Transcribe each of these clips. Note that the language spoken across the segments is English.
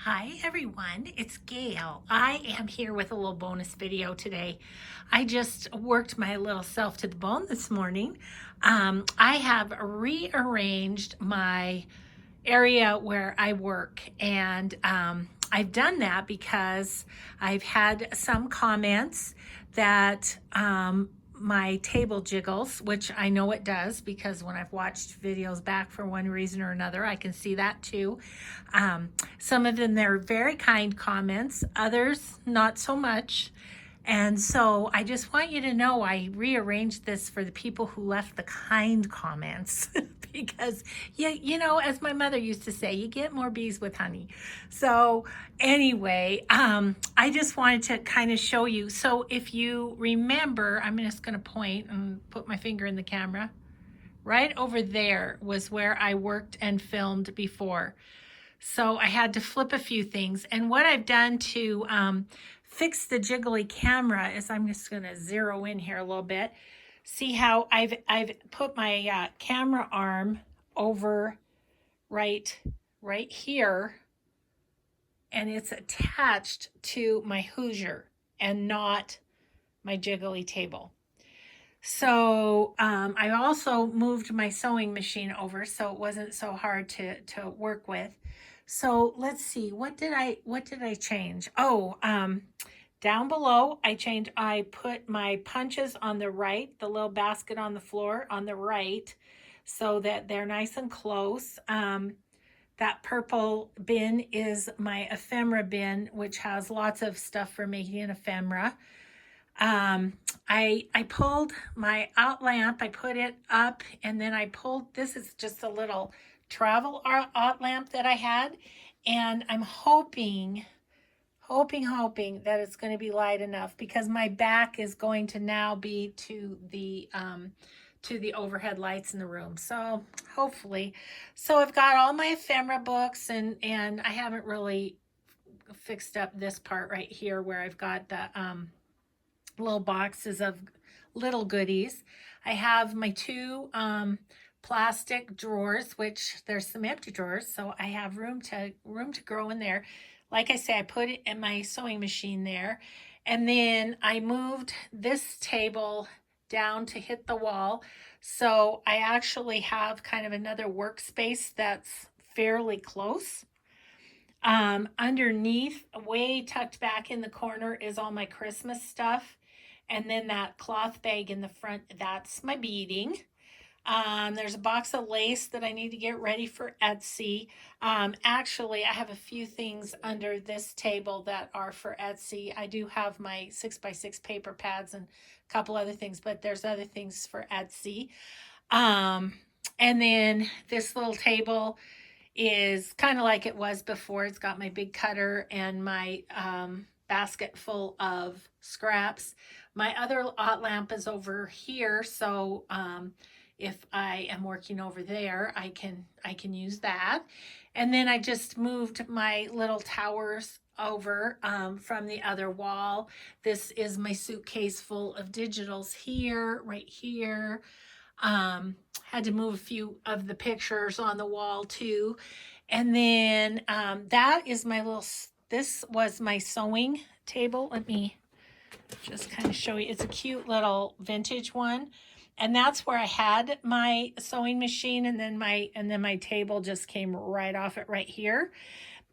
Hi everyone, it's Gail. I am here with a little bonus video today. I just worked my little self to the bone this morning. I have rearranged my area where I work, and I've done that because I've had some comments that my table jiggles, which I know it does because when I've watched videos back for one reason or another, I can see that too. Some of them, they're very kind comments, others not so much. And so I just want you to know I rearranged this for the people who left the kind comments because as my mother used to say, you get more bees with honey. So anyway, I just wanted to kind of show you. So if you remember, I'm just going to point and put my finger in the camera. Right over there was where I worked and filmed before. So I had to flip a few things. And what I've done to fix the jiggly camera is I'm just going to zero in here a little bit. See how I've put my camera arm over right here, and it's attached to my Hoosier and not my jiggly table. So I also moved my sewing machine over so it wasn't so hard to work with. So let's see, what did I change? Oh, down below I put my punches on the right, the little basket on the floor on the right, so that they're nice and close. That purple bin is my ephemera bin, which has lots of stuff for making an ephemera. I pulled my out lamp, I put it up, and then I pulled, this is just a little travel out lamp that I had, and I'm hoping that it's going to be light enough because my back is going to now be to the overhead lights in the room. So hopefully. So I've got all my ephemera books, and I haven't really fixed up this part right here where I've got the little boxes of little goodies. I have my two plastic drawers, which there's some empty drawers, so I have room to grow in there. Like I say, I put it in my sewing machine there, and then I moved this table down to hit the wall, so I actually have kind of another workspace that's fairly close. Underneath, way tucked back in the corner, is all my Christmas stuff. And then that cloth bag in the front, that's my beading. There's a box of lace that I need to get ready for Etsy. Actually, I have a few things under this table that are for Etsy. I do have my 6x6 paper pads and a couple other things, but there's other things for Etsy. And then this little table is kind of like it was before. It's got my big cutter and my basket full of scraps. My other hot lamp is over here, so if I am working over there, I can use that. And then I just moved my little towers over from the other wall. This is my suitcase full of digitals here, right here. Had to move a few of the pictures on the wall too. And then that is my little, this was my sewing table. Let me just kind of show you. It's a cute little vintage one. And that's where I had my sewing machine, and then my table just came right off it right here.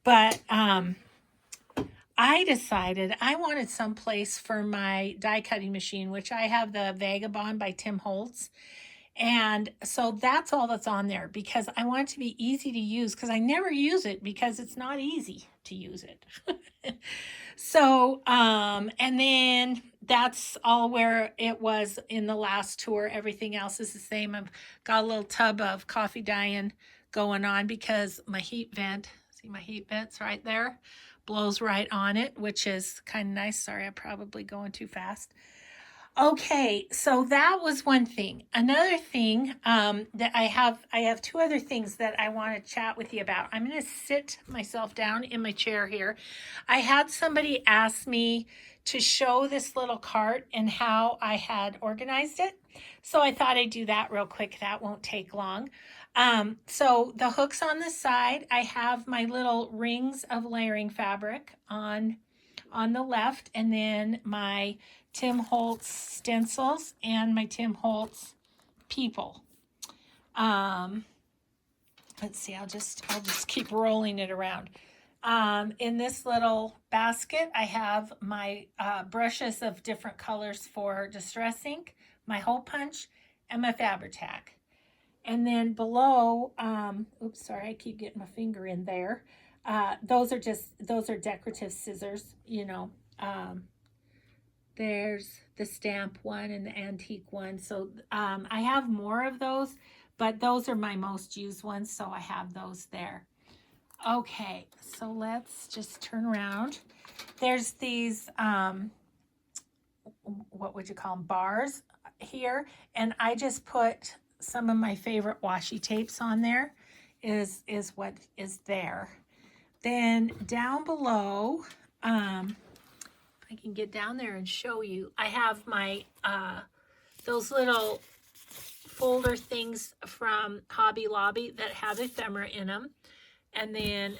But I decided I wanted some place for my die cutting machine, which I have the Vagabond by Tim Holtz. And so that's all that's on there because I want it to be easy to use because I never use it because it's not easy to use it. So, and then that's all where it was in the last tour. Everything else is the same. I've got a little tub of coffee dyeing going on because my heat vent, see my heat vent's right there, blows right on it, which is kind of nice. Sorry, I'm probably going too fast. Okay, so that was one thing. Another thing that I have two other things that I want to chat with you about. I'm going to sit myself down in my chair here. I had somebody ask me to show this little cart and how I had organized it. So I thought I'd do that real quick. That won't take long. So the hooks on the side, I have my little rings of layering fabric on the left, and then my Tim Holtz stencils and my Tim Holtz people. Let's see, I'll just keep rolling it around. In this little basket, I have my brushes of different colors for Distress Ink, my hole punch, and my Fabri-Tac. And then below, oops, sorry, I keep getting my finger in there. Those are decorative scissors, you know. There's the stamp one and the antique one. So I have more of those, but those are my most used ones, so I have those there. Okay, so let's just turn around. There's these, what would you call them, bars here, and I just put some of my favorite washi tapes on there, is what is there. Then down below, I can get down there and show you, I have my, those little folder things from Hobby Lobby that have ephemera in them. And then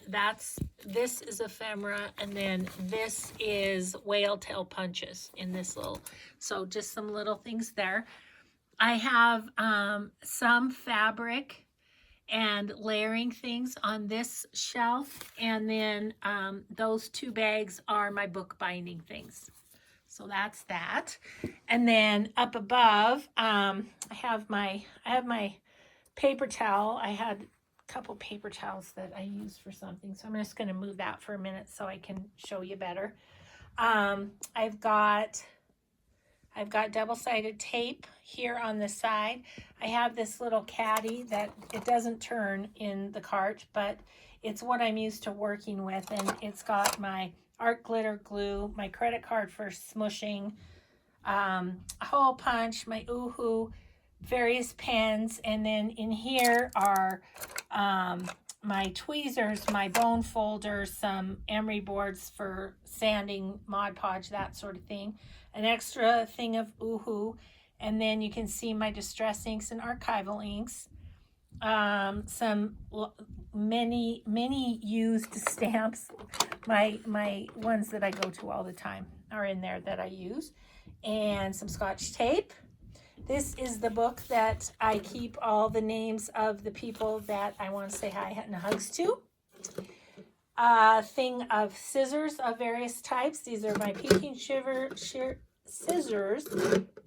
this is ephemera, and then this is whale tail punches in this little, so just some little things there. I have some fabric and layering things on this shelf, and then those two bags are my bookbinding things. So that's that. And then up above, I have my paper towel. I had a couple paper towels that I used for something, so I'm just going to move that for a minute so I can show you better. I've got double-sided tape here on the side. I have this little caddy that it doesn't turn in the cart, but it's what I'm used to working with, and it's got my art glitter glue, my credit card for smushing, a hole punch, my Oohoo, various pens, and then in here are my tweezers, my bone folders, some emery boards for sanding, Mod Podge, that sort of thing, an extra thing of Oohoo, and then you can see my Distress inks and archival inks, some many used stamps, my ones that I go to all the time are in there that I use, and some Scotch tape. This is the book that I keep all the names of the people that I want to say hi and hugs to. A thing of scissors of various types. These are my pinking scissors,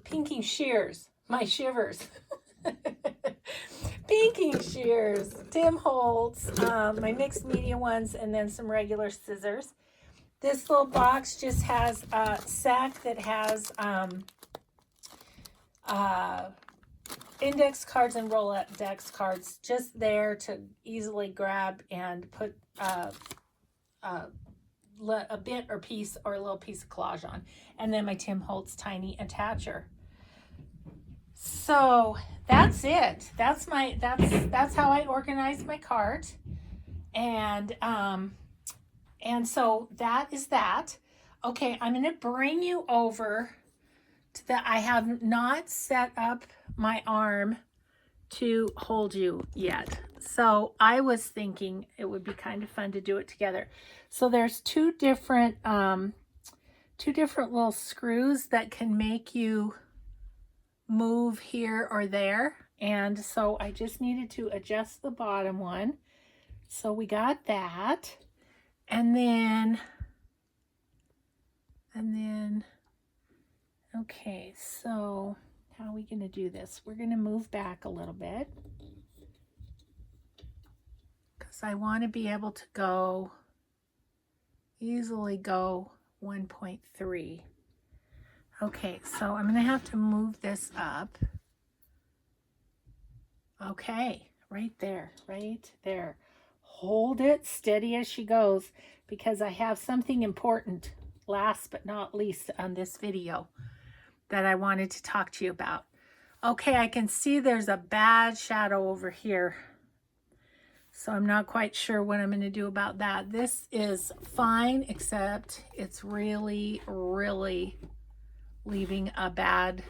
pinking shears, my shivers. Pinking shears, Tim Holtz, my mixed media ones, and then some regular scissors. This little box just has a sack that has index cards and Rolodex cards just there to easily grab and put a bit or piece or a little piece of collage on. And then my Tim Holtz tiny attacher. So that's it. That's how I organize my cart. And so that is that. Okay, I'm going to bring you over to the, I have not set up my arm to hold you yet. So I was thinking it would be kind of fun to do it together. So there's two different little screws that can make you move here or there. And so I just needed to adjust the bottom one. So we got that. And then, okay, so how are we going to do this? We're going to move back a little bit because I want to be able to easily go 1.3. Okay, so I'm going to have to move this up. Okay, right there. Hold it steady as she goes because I have something important, last but not least, on this video that I wanted to talk to you about. Okay, I can see there's a bad shadow over here. So I'm not quite sure what I'm going to do about that. This is fine, except it's really, really leaving a bad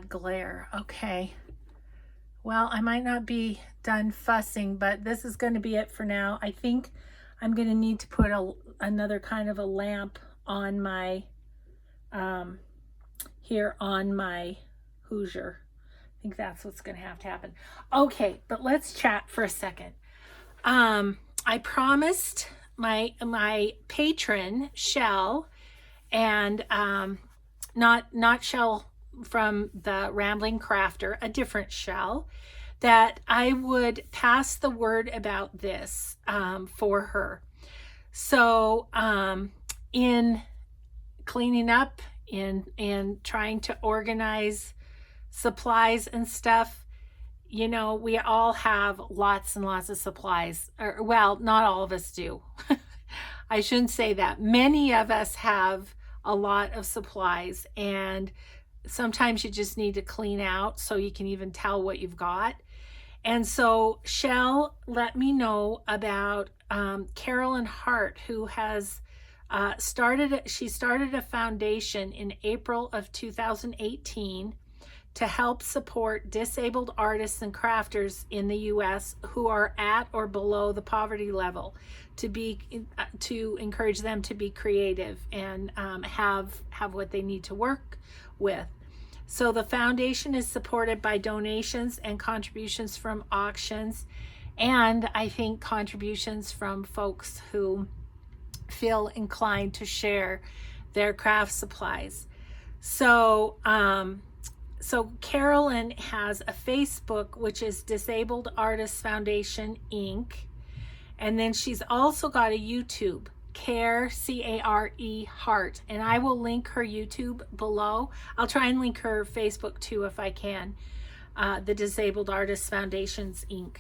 glare. Okay. Well, I might not be done fussing, but this is going to be it for now. I think I'm going to need to put another kind of a lamp on my, here on my Hoosier. I think that's what's going to have to happen. Okay, but let's chat for a second. I promised my patron, Shell, and not Shell from the Rambling Crafter, a different Shell, that I would pass the word about this for her. So in cleaning up, in trying to organize supplies and stuff, you know, we all have lots and lots of supplies. Or, well, not all of us do. I shouldn't say that. Many of us have a lot of supplies, and sometimes you just need to clean out so you can even tell what you've got. And so Shell let me know about Carolyn Hart, who has started a foundation in April of 2018 to help support disabled artists and crafters in the U.S. who are at or below the poverty level, to encourage them to be creative and have what they need to work with. So the foundation is supported by donations and contributions from auctions, and I think contributions from folks who feel inclined to share their craft supplies. So so Carolyn has a Facebook, which is Disabled Artists Foundation Inc. And then she's also got a YouTube, Care, C-A-R-E, Heart. And I will link her YouTube below. I'll try and link her Facebook too if I can, the Disabled Artists Foundations Inc.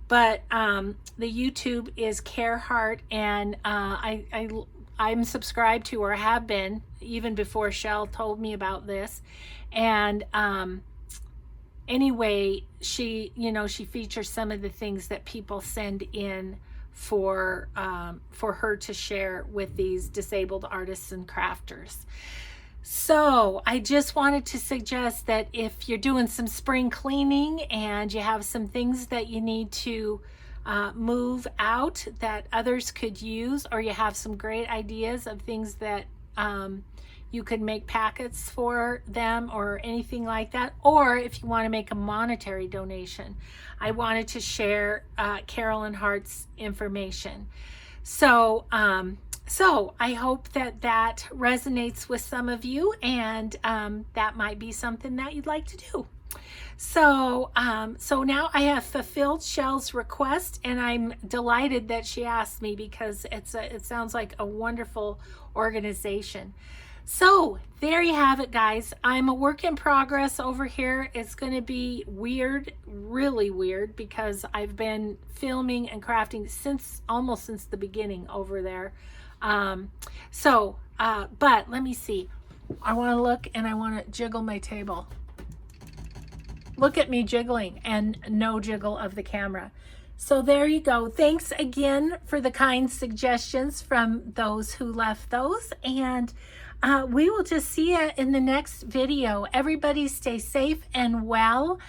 But the YouTube is Care Heart, and I'm subscribed to, or have been, even before Shell told me about this. And anyway, she features some of the things that people send in for her to share with these disabled artists and crafters. So I just wanted to suggest that if you're doing some spring cleaning and you have some things that you need to move out that others could use, or you have some great ideas of things that you could make packets for them or anything like that, or if you want to make a monetary donation, I wanted to share Carolyn Hart's information. So so I hope that resonates with some of you, and that might be something that you'd like to do. So so now I have fulfilled Shell's request, and I'm delighted that she asked me, because it sounds like a wonderful organization. So there you have it, guys. I'm a work in progress over here. It's going to be weird, really weird, because I've been filming and crafting almost since the beginning over there. But let me see. I want to look, and I want to jiggle my table. Look at me jiggling, and no jiggle of the camera. So there you go. Thanks again for the kind suggestions from those who left those. And we will just see you in the next video. Everybody stay safe and well,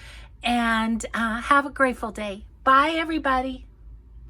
and have a grateful day. Bye, everybody.